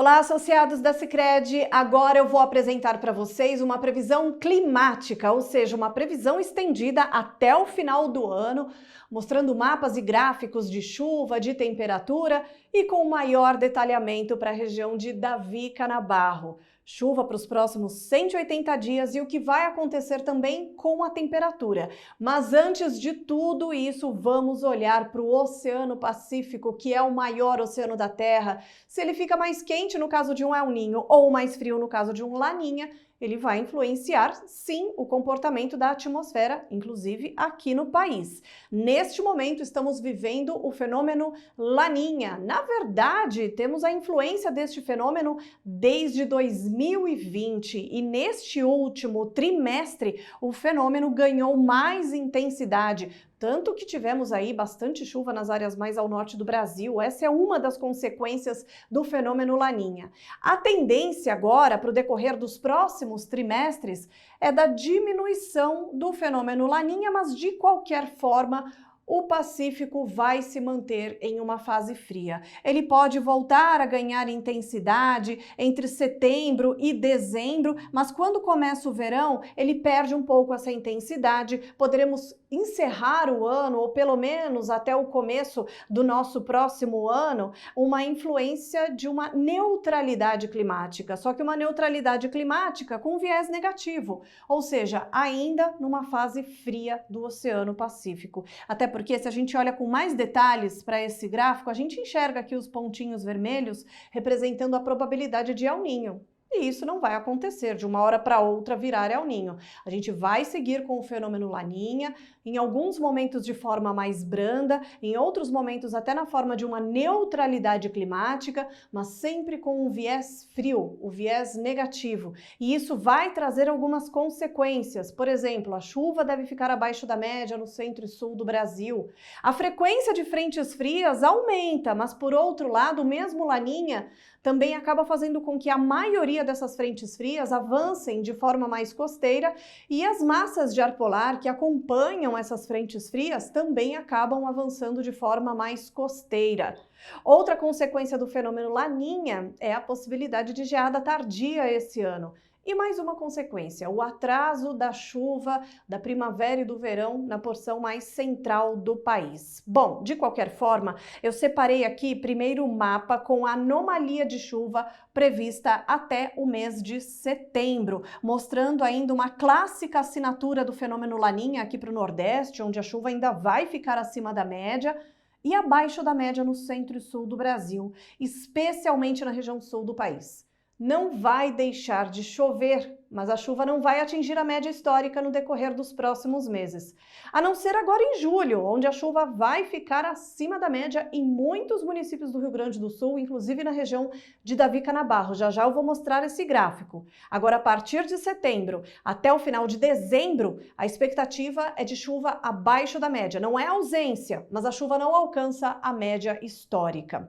Olá, associados da Sicredi. Agora eu vou apresentar para vocês uma previsão climática, ou seja, uma previsão estendida até o final do ano, mostrando mapas e gráficos de chuva, de temperatura e com maior detalhamento para a região de Davi Canabarro. Chuva para os próximos 180 dias e o que vai acontecer também com a temperatura. Mas antes de tudo isso, vamos olhar para o Oceano Pacífico, que é o maior oceano da Terra. Se ele fica mais quente no caso de um El Niño ou mais frio no caso de um Laninha, ele vai influenciar, sim, o comportamento da atmosfera, inclusive aqui no país. Neste momento, estamos vivendo o fenômeno Laninha. Na verdade, temos a influência deste fenômeno desde 2020 e neste último trimestre, o fenômeno ganhou mais intensidade. Tanto que tivemos aí bastante chuva nas áreas mais ao norte do Brasil. Essa é uma das consequências do fenômeno Laninha. A tendência agora, para o decorrer dos próximos trimestres, é da diminuição do fenômeno Laninha, mas de qualquer forma, o Pacífico vai se manter em uma fase fria. Ele pode voltar a ganhar intensidade entre setembro e dezembro, mas quando começa o verão, ele perde um pouco essa intensidade. Poderemos encerrar o ano, ou pelo menos até o começo do nosso próximo ano, uma influência de uma neutralidade climática, só que uma neutralidade climática com viés negativo, ou seja, ainda numa fase fria do Oceano Pacífico. Até porque se a gente olha com mais detalhes para esse gráfico, a gente enxerga aqui os pontinhos vermelhos representando a probabilidade de El Niño. E isso não vai acontecer de uma hora para outra virar El Niño. A gente vai seguir com o fenômeno Laninha, em alguns momentos de forma mais branda, em outros momentos até na forma de uma neutralidade climática, mas sempre com um viés frio, o viés negativo. E isso vai trazer algumas consequências. Por exemplo, a chuva deve ficar abaixo da média no centro e sul do Brasil. A frequência de frentes frias aumenta, mas por outro lado, o mesmo Laninha também acaba fazendo com que a maioria dessas frentes frias avancem de forma mais costeira e as massas de ar polar que acompanham essas frentes frias também acabam avançando de forma mais costeira. Outra consequência do fenômeno Laninha é a possibilidade de geada tardia esse ano. E mais uma consequência, o atraso da chuva da primavera e do verão na porção mais central do país. Bom, de qualquer forma, eu separei aqui primeiro o mapa com a anomalia de chuva prevista até o mês de setembro, mostrando ainda uma clássica assinatura do fenômeno Laninha aqui para o Nordeste, onde a chuva ainda vai ficar acima da média, e abaixo da média no centro e sul do Brasil, especialmente na região sul do país. Não vai deixar de chover, mas a chuva não vai atingir a média histórica no decorrer dos próximos meses. A não ser agora em julho, onde a chuva vai ficar acima da média em muitos municípios do Rio Grande do Sul, inclusive na região de Davi Canabarro. Já já eu vou mostrar esse gráfico. Agora, a partir de setembro até o final de dezembro, a expectativa é de chuva abaixo da média. Não é ausência, mas a chuva não alcança a média histórica.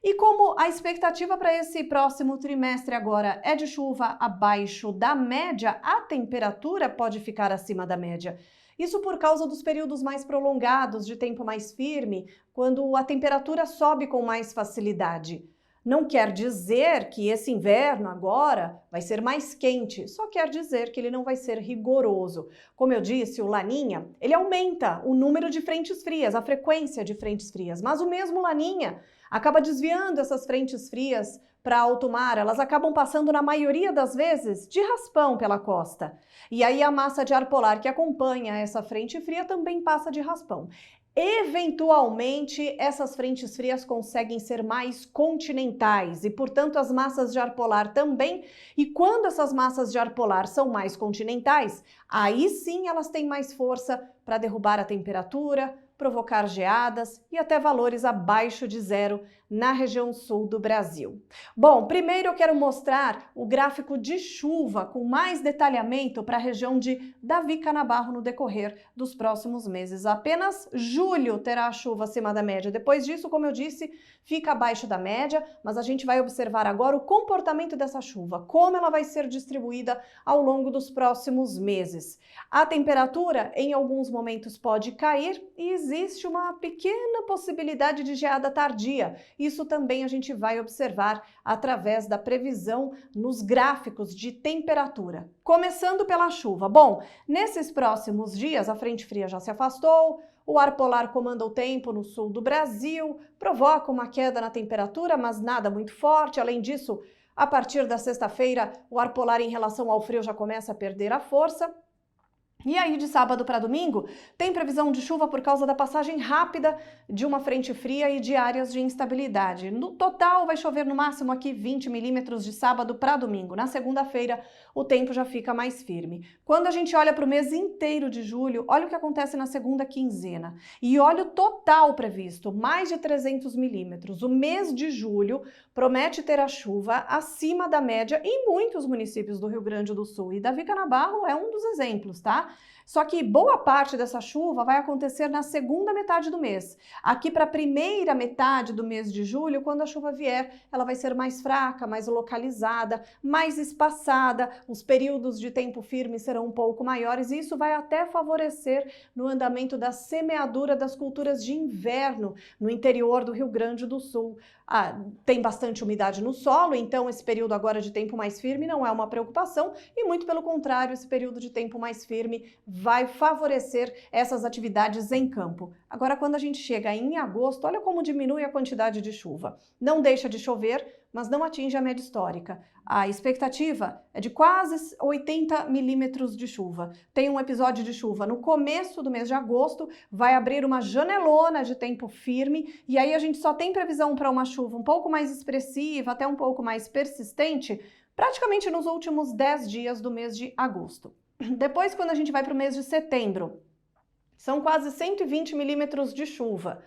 E como a expectativa para esse próximo trimestre agora é de chuva abaixo da média, a temperatura pode ficar acima da média. Isso por causa dos períodos mais prolongados de tempo mais firme, quando a temperatura sobe com mais facilidade. Não quer dizer que esse inverno agora vai ser mais quente, só quer dizer que ele não vai ser rigoroso. Como eu disse, o Laninha, ele aumenta o número de frentes frias, a frequência de frentes frias, mas o mesmo Laninha acaba desviando essas frentes frias para alto mar, elas acabam passando na maioria das vezes de raspão pela costa. E aí a massa de ar polar que acompanha essa frente fria também passa de raspão. Eventualmente, essas frentes frias conseguem ser mais continentais e, portanto, as massas de ar polar também. E quando essas massas de ar polar são mais continentais, aí sim elas têm mais força para derrubar a temperatura, provocar geadas e até valores abaixo de zero na região sul do Brasil. Bom, primeiro eu quero mostrar o gráfico de chuva com mais detalhamento para a região de Davi Canabarro no decorrer dos próximos meses. Apenas julho terá a chuva acima da média. Depois disso, como eu disse, fica abaixo da média, mas a gente vai observar agora o comportamento dessa chuva, como ela vai ser distribuída ao longo dos próximos meses. A temperatura em alguns momentos pode cair e existe uma pequena possibilidade de geada tardia. Isso também a gente vai observar através da previsão nos gráficos de temperatura. Começando pela chuva. Bom, nesses próximos dias a frente fria já se afastou, o ar polar comanda o tempo no sul do Brasil, provoca uma queda na temperatura, mas nada muito forte. Além disso, a partir da sexta-feira, o ar polar em relação ao frio já começa a perder a força. E aí, de sábado para domingo, tem previsão de chuva por causa da passagem rápida de uma frente fria e de áreas de instabilidade. No total, vai chover no máximo aqui 20 milímetros de sábado para domingo. Na segunda-feira, o tempo já fica mais firme. Quando a gente olha para o mês inteiro de julho, olha o que acontece na segunda quinzena. E olha o total previsto, mais de 300 milímetros. O mês de julho promete ter a chuva acima da média em muitos municípios do Rio Grande do Sul. E Davi Canabarro é um dos exemplos, tá? Só que boa parte dessa chuva vai acontecer na segunda metade do mês. Aqui para a primeira metade do mês de julho, quando a chuva vier, ela vai ser mais fraca, mais localizada, mais espaçada, os períodos de tempo firme serão um pouco maiores e isso vai até favorecer no andamento da semeadura das culturas de inverno no interior do Rio Grande do Sul. Tem bastante umidade no solo, então esse período agora de tempo mais firme não é uma preocupação e muito pelo contrário, esse período de tempo mais firme vai favorecer essas atividades em campo. Agora, quando a gente chega em agosto, olha como diminui a quantidade de chuva. Não deixa de chover, mas não atinge a média histórica. A expectativa é de quase 80 milímetros de chuva. Tem um episódio de chuva no começo do mês de agosto, vai abrir uma janelona de tempo firme e aí a gente só tem previsão para uma chuva um pouco mais expressiva, até um pouco mais persistente, praticamente nos últimos 10 dias do mês de agosto. Depois, quando a gente vai para o mês de setembro, são quase 120 milímetros de chuva.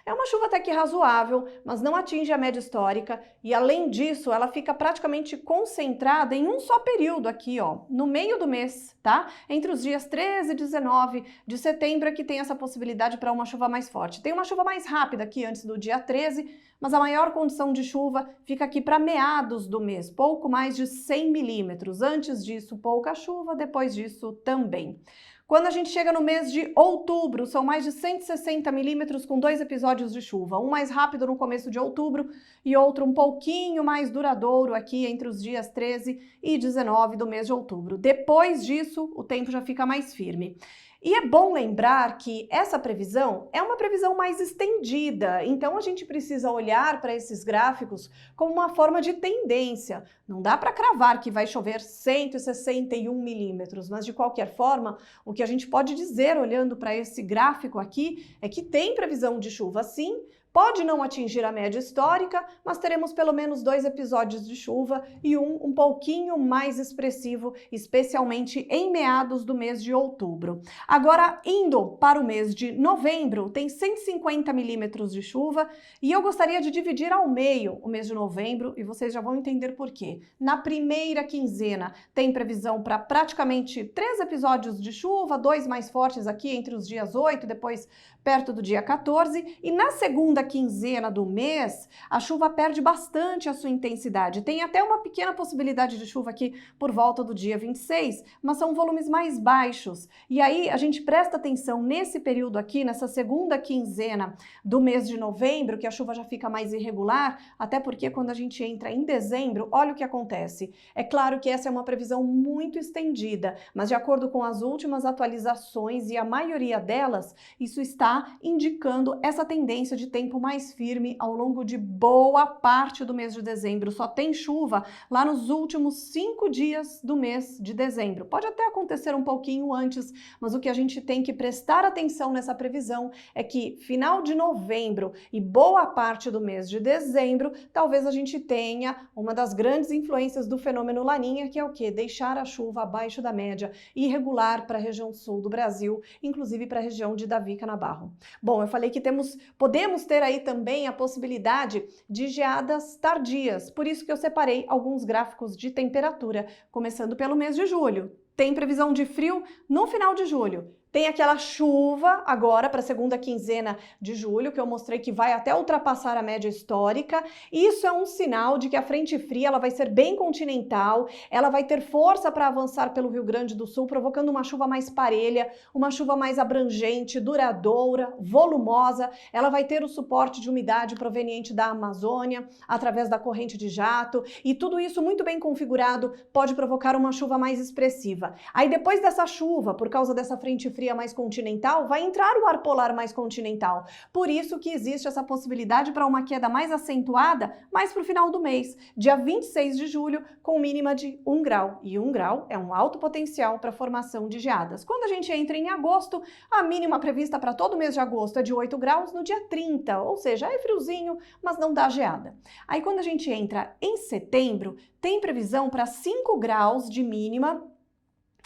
É uma chuva até que razoável, mas não atinge a média histórica e, além disso, ela fica praticamente concentrada em um só período aqui, ó, no meio do mês, tá? Entre os dias 13 e 19 de setembro é que tem essa possibilidade para uma chuva mais forte. Tem uma chuva mais rápida aqui antes do dia 13, mas a maior condição de chuva fica aqui para meados do mês, pouco mais de 100 milímetros. Antes disso, pouca chuva, depois disso também. Quando a gente chega no mês de outubro, são mais de 160 milímetros com 2 episódios de chuva. Um mais rápido no começo de outubro e outro um pouquinho mais duradouro aqui entre os dias 13 e 19 do mês de outubro. Depois disso, o tempo já fica mais firme. E é bom lembrar que essa previsão é uma previsão mais estendida, então a gente precisa olhar para esses gráficos como uma forma de tendência. Não dá para cravar que vai chover 161 milímetros, mas de qualquer forma, o que a gente pode dizer olhando para esse gráfico aqui é que tem previsão de chuva sim. Pode não atingir a média histórica, mas teremos pelo menos 2 episódios de chuva e um pouquinho mais expressivo, especialmente em meados do mês de outubro. Agora, indo para o mês de novembro, tem 150 milímetros de chuva e eu gostaria de dividir ao meio o mês de novembro e vocês já vão entender por quê. Na primeira quinzena tem previsão para praticamente 3 episódios de chuva, 2 mais fortes aqui entre os dias 8 e depois perto do dia 14, e na segunda quinzena do mês, a chuva perde bastante a sua intensidade. Tem até uma pequena possibilidade de chuva aqui por volta do dia 26, mas são volumes mais baixos. E aí a gente presta atenção nesse período aqui, nessa segunda quinzena do mês de novembro, que a chuva já fica mais irregular, até porque quando a gente entra em dezembro, olha o que acontece. É claro que essa é uma previsão muito estendida, mas de acordo com as últimas atualizações e a maioria delas, isso está indicando essa tendência de tempo mais firme ao longo de boa parte do mês de dezembro. Só tem chuva lá nos últimos 5 dias do mês de dezembro. Pode até acontecer um pouquinho antes, mas o que a gente tem que prestar atenção nessa previsão é que final de novembro e boa parte do mês de dezembro, talvez a gente tenha uma das grandes influências do fenômeno Laninha, que é o quê? Deixar a chuva abaixo da média, irregular para a região sul do Brasil, inclusive para a região de Davi Canabarro. Bom, eu falei que podemos ter aí também a possibilidade de geadas tardias, por isso que eu separei alguns gráficos de temperatura, começando pelo mês de julho. Tem previsão de frio no final de julho. Tem aquela chuva agora para a segunda quinzena de julho, que eu mostrei que vai até ultrapassar a média histórica. Isso é um sinal de que a frente fria ela vai ser bem continental, ela vai ter força para avançar pelo Rio Grande do Sul, provocando uma chuva mais parelha, uma chuva mais abrangente, duradoura, volumosa. Ela vai ter o suporte de umidade proveniente da Amazônia, através da corrente de jato, e tudo isso muito bem configurado pode provocar uma chuva mais expressiva. Aí depois dessa chuva, por causa dessa frente fria mais continental, vai entrar o ar polar mais continental. Por isso que existe essa possibilidade para uma queda mais acentuada mais para o final do mês, dia 26 de julho, com mínima de 1 grau. E 1 grau é um alto potencial para a formação de geadas. Quando a gente entra em agosto, a mínima prevista para todo mês de agosto é de 8 graus no dia 30, ou seja, é friozinho, mas não dá geada. Aí quando a gente entra em setembro, tem previsão para 5 graus de mínima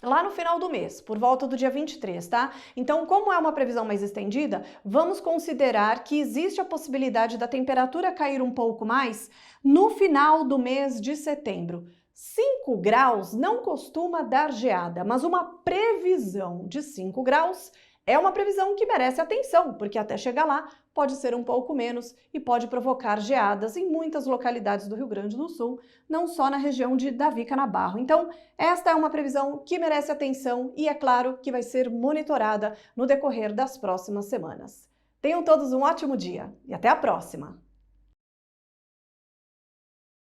lá no final do mês, por volta do dia 23, tá? Então, como é uma previsão mais estendida, vamos considerar que existe a possibilidade da temperatura cair um pouco mais no final do mês de setembro. 5 graus não costuma dar geada, mas uma previsão de 5 graus é uma previsão que merece atenção, porque até chegar lá pode ser um pouco menos e pode provocar geadas em muitas localidades do Rio Grande do Sul, não só na região de Davi Canabarro. Então, esta é uma previsão que merece atenção e é claro que vai ser monitorada no decorrer das próximas semanas. Tenham todos um ótimo dia e até a próxima!